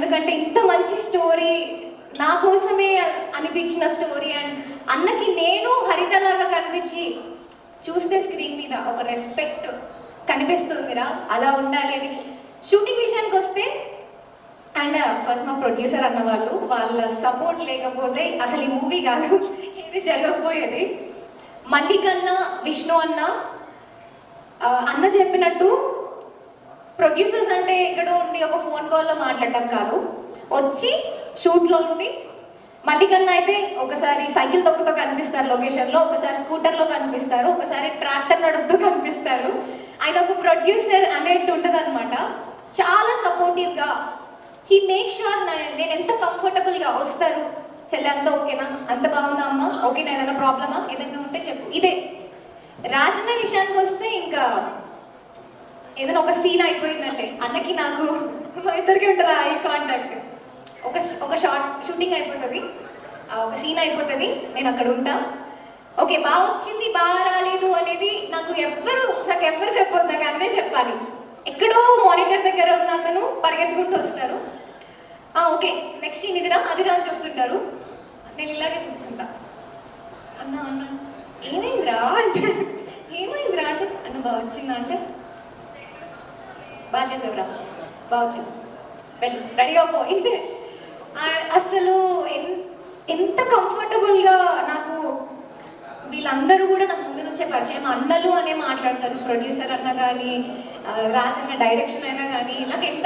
ఎందుకంటే ఇంత మంచి స్టోరీ నా కోసమే అనిపించిన స్టోరీ. అండ్ అన్నకి నేను హరితలాగా కనిపించి చూస్తే స్క్రీన్ మీద ఒక రెస్పెక్ట్ కనిపిస్తుందిరా, అలా ఉండాలి అని. షూటింగ్ విషయానికి వస్తే అండ్ ఫస్ట్ మా ప్రొడ్యూసర్ అన్న వాళ్ళ సపోర్ట్ లేకపోతే అసలు ఈ మూవీ కాదు, ఇది జరగకపోయేది. మల్లికన్న, విష్ణు అన్న చెప్పినట్టు ప్రొడ్యూసర్స్ అంటే ఎక్కడో ఉండి ఒక ఫోన్ కాల్లో మాట్లాడటం కాదు, వచ్చి షూట్లో ఉండి. మల్లికన్న అయితే ఒకసారి సైకిల్ తొక్కుతూ కనిపిస్తారు లొకేషన్లో, ఒకసారి స్కూటర్లో కనిపిస్తారు, ఒకసారి ట్రాక్టర్ నడుపుతూ కనిపిస్తారు. ఆయన ఒక ప్రొడ్యూసర్ అనేట్టు ఉంటుంది అనమాట. చాలా సపోర్టివ్గా హీ మేక్ షూర్ నేను ఎంత కంఫర్టబుల్గా వస్తారు. చెల్లె అంతా ఓకేనా, అంత బాగుందా అమ్మ, ఓకేనా, ఏదైనా ప్రాబ్లమా, ఏదైనా ఉంటే చెప్పు. ఇదే రాజన్న విషయానికి వస్తే ఇంకా ఏదైనా ఒక సీన్ అయిపోయిందంటే అన్నకి నాకు మా ఇద్దరికి ఉంటుంది ఐ కాంటాక్ట్. ఒక షూటింగ్ అయిపోతుంది, ఒక సీన్ అయిపోతుంది, నేను అక్కడ ఉంటా. ఓకే బాగా వచ్చింది బాగా రాలేదు అనేది నాకు ఎవ్వరు చెప్పొద్దు, నాకు అన్నే చెప్పాలి. ఎక్కడో మానిటర్ దగ్గర ఉన్న అతను పరిగెత్తుకుంటూ వస్తారు, ఓకే నెక్స్ట్ సీన్ ఇదిరా అదిరా అని చెప్తుంటారు. నేను ఇలాగే చూస్తుంటా, అన్న ఏమైందిరా అంటే ఏమైందిరా అంటే అన్న బాగా వచ్చిందా అంటే బాగా చేసేవరా, బాగా వచ్చింది, వెళ్ళి రెడీగా పోయింది. అసలు ఎంత కంఫర్టబుల్గా నాకు వీళ్ళందరూ కూడా నాకు ముందు నుంచే పరిచయం. అన్నలు అనే మాట్లాడతారు, ప్రొడ్యూసర్ అన్న కానీ రాజన్న డైరెక్షన్ అయినా కానీ నాకు ఎంత